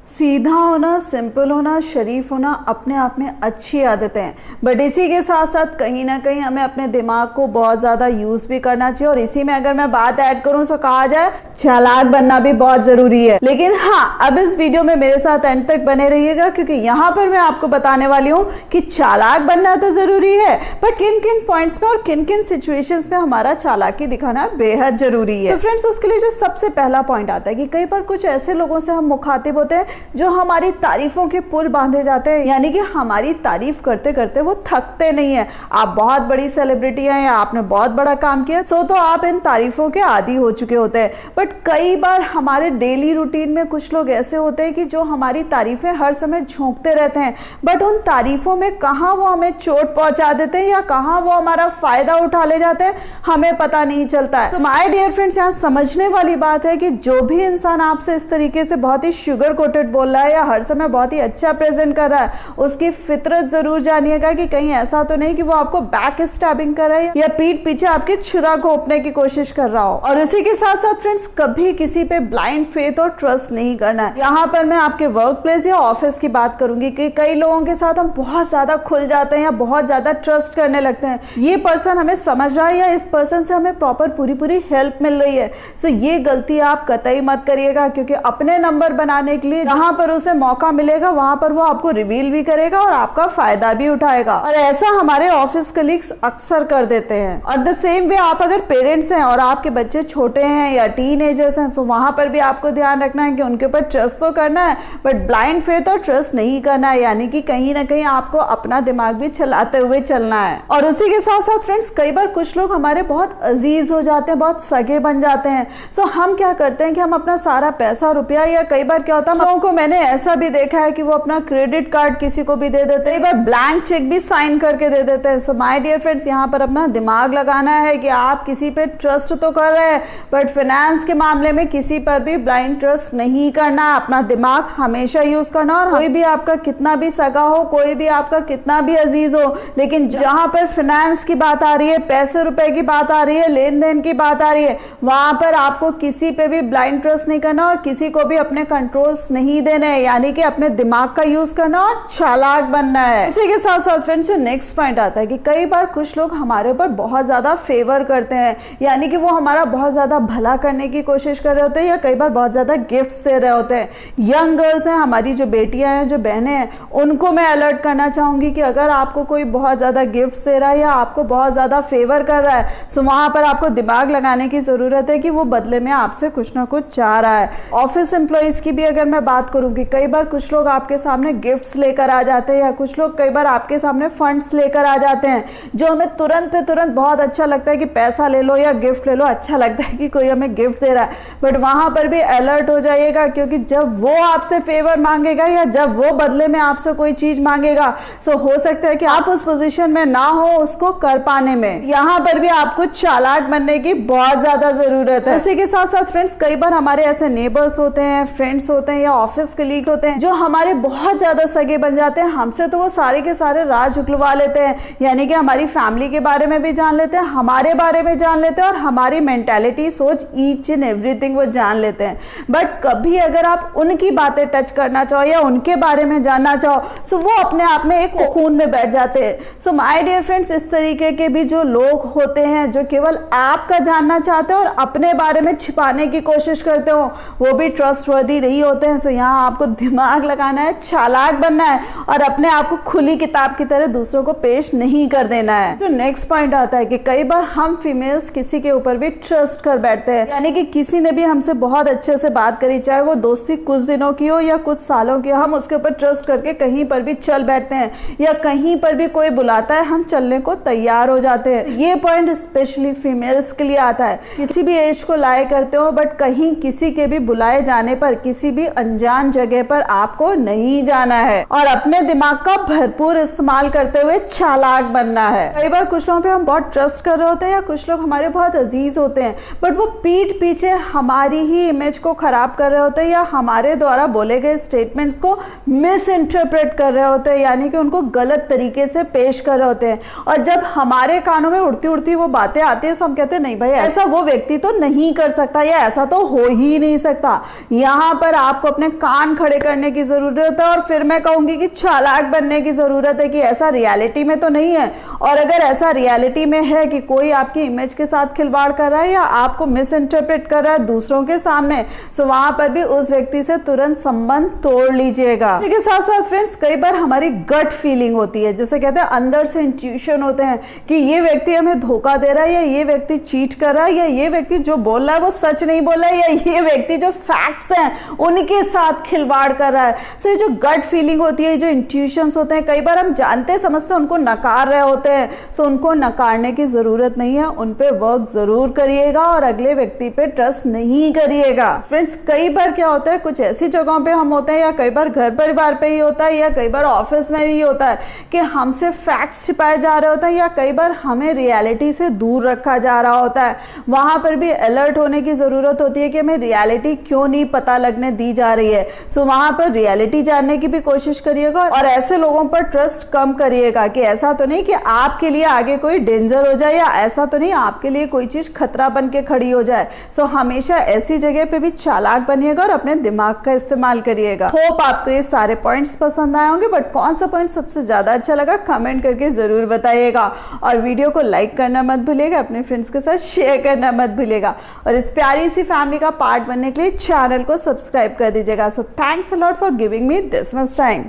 सीधा होना, सिंपल होना, शरीफ होना अपने आप में अच्छी आदतें हैं, बट इसी के साथ साथ कहीं ना कहीं हमें अपने दिमाग को बहुत ज़्यादा यूज़ भी करना चाहिए। और इसी में अगर मैं बात ऐड करूँ तो कहा जाए चालाक बनना भी बहुत ज़रूरी है। लेकिन हाँ, अब इस वीडियो में मेरे साथ एंड तक बने रहिएगा, क्योंकि यहाँ पर मैं आपको बताने वाली हूँ कि चालाक बनना तो ज़रूरी है, बट किन किन पॉइंट्स में और किन किन सिचुएशंस में हमारा चालाकी दिखाना बेहद ज़रूरी है। तो फ्रेंड्स, उसके लिए जो सबसे पहला पॉइंट आता है कि कई बार कुछ ऐसे लोगों से हम मुखातिब होते हैं जो हमारी तारीफों के पुल बांधे जाते हैं, यानी कि हमारी तारीफ करते करते वो थकते नहीं है। आप बहुत बड़ी सेलिब्रिटी हैं या आपने बहुत बड़ा काम किया तो आप इन तारीफों के आदी हो चुके होते हैं। बट कई बार हमारे डेली रूटीन में कुछ लोग ऐसे होते हैं कि जो हमारी तारीफें हर समय झोंकते रहते हैं, बट उन तारीफों में कहाँ वो हमें चोट पहुंचा देते हैं या कहाँ वो हमारा फायदा उठा ले जाते हैं, हमें पता नहीं चलता है। तो माय डियर फ्रेंड्स, यहाँ समझने वाली बात है कि जो भी इंसान आपसे इस तरीके से बहुत ही शुगर कोटेड बोल रहा है या हर समय बहुत ही अच्छा प्रेजेंट कर रहा है, उसकी फितरत जरूर जानिएगा कि कहीं ऐसा तो नहीं कि वो आपको बैक स्टैबिंग कर रहा है या पीठ पीछे आपकी छुरा घोंपने की कोशिश कर रहा हो। और इसी के साथ साथ फ्रेंड्स, कभी किसी पे ब्लाइंड फेथ और ट्रस्ट नहीं करना है। यहाँ पर मैं आपके वर्क प्लेस या ऑफिस की बात करूंगी कि कई लोगों के साथ हम बहुत ज्यादा खुल जाते हैं या बहुत ज्यादा ट्रस्ट करने लगते हैं। ये पर्सन हमें समझ रहा है या इस पर्सन से हमें प्रॉपर पूरी हेल्प मिल रही है। सो ये गलती आप कतई मत करिएगा, क्योंकि अपने नंबर बनाने के लिए जहां पर उसे मौका मिलेगा वहां पर वो आपको रिवील भी करेगा और आपका फायदा भी उठाएगा। और ऐसा हमारे ऑफिस कलीग्स अक्सर कर देते हैं। और द सेम वे, आप अगर पेरेंट्स हैं और आपके बच्चे छोटे हैं या टीनेजर्स हैं, तो वहां पर भी आपको ध्यान रखना है कि उनके ऊपर ट्रस्ट तो करना है, बट ब्लाइंड फेथ और ट्रस्ट नहीं करना है। यानी कि कहीं ना कहीं आपको अपना दिमाग भी चलाते हुए चलना है। और उसी के साथ साथ फ्रेंड्स, कई बार कुछ लोग हमारे बहुत अजीज हो जाते हैं, बहुत सगे बन जाते हैं। सो हम क्या करते हैं कि हम अपना सारा पैसा, रुपया, या कई बार क्या होता है, लोगों को मैंने ऐसा भी देखा है कि वो अपना क्रेडिट कार्ड किसी को भी दे देते हैं, कई बार ब्लैंक चेक भी साइन करके दे देते हैं। सो माय डियर फ्रेंड्स, यहाँ पर अपना दिमाग लगाना है कि आप किसी पे ट्रस्ट तो कर रहे हैं, बट फाइनेंस के मामले में किसी पर भी ब्लाइंड ट्रस्ट नहीं करना। अपना दिमाग हमेशा यूज करना। और कोई भी आपका कितना भी सगा हो, कोई भी आपका कितना भी अजीज हो, लेकिन जहां पर फाइनेंस की बात आ रही है, पैसे रुपए की बात आ रही है, लेन देन की बात आ रही है, वहां पर आपको किसी पे भी ब्लाइंड ट्रस्ट नहीं करना और किसी को भी अपने कंट्रोल्स नहीं देने हैं। यानी कि अपने दिमाग का यूज करना और चालाक बनना है। इसी के साथ साथ फ्रेंड्स, जो नेक्स्ट पॉइंट आता है कि कई बार कुछ लोग हमारे ऊपर बहुत ज्यादा फेवर करते हैं, यानी कि वो हमारा बहुत ज्यादा भला करने की कोशिश कर रहे होते हैं या कई बार बहुत ज्यादा गिफ्ट्स दे रहे होते हैं। यंग गर्ल्स हैं, हमारी जो बेटियां हैं, जो बहनें हैं, उनको मैं अलर्ट करना चाहूंगी कि अगर आपको कोई बहुत ज्यादा गिफ्ट्स दे रहा है या आपको बहुत ज्यादा फेवर कर रहा है, तो वहां पर आपको दिमाग लगाने की जरूरत है कि वो बदले में आपसे कुछ ना कुछ चाह रहा है। ऑफिस एम्प्लॉइज की भी अगर मैं बात करूं कि कई बार कुछ लोग आपके सामने गिफ्ट्स लेकर आ जाते हैं या कुछ लोग कई बार आपके सामने फंड्स लेकर आ जाते हैं, जो हमें तुरंत पे तुरंत बहुत अच्छा लगता है कि पैसा ले लो या गिफ्ट ले लो, अच्छा लगता है कि कोई हमें गिफ्ट दे रहा है। बट वहां पर भी अलर्ट हो जाइएगा, क्योंकि जब वो आपसे फेवर मांगेगा या जब वो बदले में आपसे कोई चीज मांगेगा, तो हो सकता है कि आप उस पोजीशन में ना हो उसको कर पाने में। यहाँ पर भी आपको चालाक बनने की बहुत ज्यादा जरूरत है। उसी के साथ साथ फ्रेंड्स, कई बार हमारे ऐसे नेबर्स होते हैं, फ्रेंड्स होते हैं या ऑफिस कलीग्स होते हैं जो हमारे बहुत ज्यादा सगे बन जाते हैं। हमसे तो वो सारे के सारे राज उगलवा लेते हैं, यानी कि हमारी फैमिली के बारे में भी जान लेते हैं, हमारे बारे में जान लेते हैं और हमारी मेंटालिटी, सोच, ईच एंड एवरीथिंग वो जान लेते हैं। बट कभी अगर आप उनकी बातें टच करना चाहो या उनके बारे में जानना चाहो, तो वो अपने आप में एक कोकून में बैठ जाते हैं। सो माय डियर फ्रेंड्स, इस तरीके के भी जो लोग होते हैं जो केवल आपका जानना चाहते हैं और अपने बारे में छिपाने की कोशिश करते हो, वो भी ट्रस्टवर्दी नहीं होते हैं। सो यहाँ आपको दिमाग लगाना है, चालाक बनना है और अपने आप को खुली किताब की तरह दूसरों को पेश नहीं कर देना है। सो नेक्स्ट पॉइंट आता है कि कई बार हम फीमेल्स किसी के ऊपर भी ट्रस्ट कर बैठते हैं, यानी कि किसी ने भी हमसे बहुत अच्छे से बात करी, चाहे वो दोस्ती कुछ दिनों की हो या कुछ सालों की हो, हम उसके ऊपर ट्रस्ट करके कहीं पर भी चल बैठते हैं या कहीं पर भी कोई बुलाता है हम चलने को तैयार हो जाते हैं। ये पॉइंट स्पेशली फीमेल्स के लिए आता है। किसी भी एज को लाए करते हो, बट कहीं किसी के भी बुलाए जाने पर किसी भी अनजान जगह पर आपको नहीं जाना है और अपने दिमाग का भरपूर इस्तेमाल करते हुए चालाक बनना है। कई बार कुछ लोगों पे हम बहुत ट्रस्ट कर रहे होते हैं या कुछ लोग हमारे बहुत अजीज होते हैं, बट वो पीठ पीछे हमारी ही इमेज को खराब कर रहे होते हैं या हमारे द्वारा बोले गए स्टेटमेंट्स को मिस इंटरप्रेट कर रहे होते हैं, यानी कि उनको गलत तरीके से पेश कर रहे होते हैं। और जब हमारे कानों में उड़ती उड़ती वो बातें आती है तो हम कहते हैं नहीं भाई, ऐसा वो व्यक्ति तो नहीं कर सकता या ऐसा तो हो ही नहीं सकता। यहाँ पर आपको अपने कान खड़े करने की ज़रूरत है और फिर मैं कहूँगी कि चालाक बनने की ज़रूरत है कि ऐसा रियलिटी में तो नहीं है। और अगर ऐसा रियलिटी में है कि कोई आपकी इमेज के साथ खिलवाड़ कर रहा है या आपको मिस इंटरप्रेट कर रहा है दूसरों के सामने, तो वहाँ पर भी उस व्यक्ति से तुरंत संबंध तोड़ लीजिएगा। इसके साथ साथ फ्रेंड्स, कई बार हमारी गट फीलिंग होती है, जैसे कहते हैं अंदर से इंट्यूशन होते हैं कि ये व्यक्ति हमें धोखा दे रहा है, या ये व्यक्ति चीट कर रहा है, या ये व्यक्ति जो बोल रहा है वो सच नहीं बोल रहा है, या ये व्यक्ति जो फैक्ट्स हैं उनके साथ खिलवाड़ कर रहा है। सो ये जो गट फीलिंग होती है, जो इंट्यूशंस होते हैं, कई बार हम जानते समझते उनको नकार रहे होते हैं। सो उनको नकारने की जरूरत नहीं है, उन पे वर्क जरूर करिएगा और अगले व्यक्ति पे ट्रस्ट नहीं करिएगा। फ्रेंड्स, कई बार क्या होता है, कुछ ऐसी जगहों पे हम होते हैं, या कई बार घर परिवार पे ही होता है, या कई बार ऑफिस में भी होता है कि हमसे फैक्ट्स छिपाए जा रहे होते हैं, या कई बार हमें रियलिटी से दूर रखा जा रहा होता है। वहां पर भी अलर्ट होने की जरूरत होती है कि हमें रियलिटी क्यों नहीं पता लगने दी जा रही है। सो वहां पर रियलिटी जानने की भी कोशिश करिएगा और ऐसे लोगों पर ट्रस्ट कम करिएगा कि ऐसा तो नहीं कि आपके लिए आगे कोई डेंजर हो जाए, या ऐसा तो नहीं आपके लिए कोई चीज खतरा बन के खड़ी हो जाए। सो हमेशा ऐसी जगह पे भी चालाक बनिएगा और अपने दिमाग का इस्तेमाल करिएगा। होप आपको ये सारे पॉइंट्स पसंद आए होंगे, बट कौन सा पॉइंट सबसे ज्यादा अच्छा लगा कमेंट करके जरूर बताइएगा। और वीडियो को लाइक करना मत भूलिएगा, अपने फ्रेंड्स के साथ शेयर करना मत भूलिएगा, और इस प्यारी सी फैमिली का पार्ट बनने के लिए चैनल को सब्सक्राइब कर दीजिएगा। So thanks a lot for giving me this much time.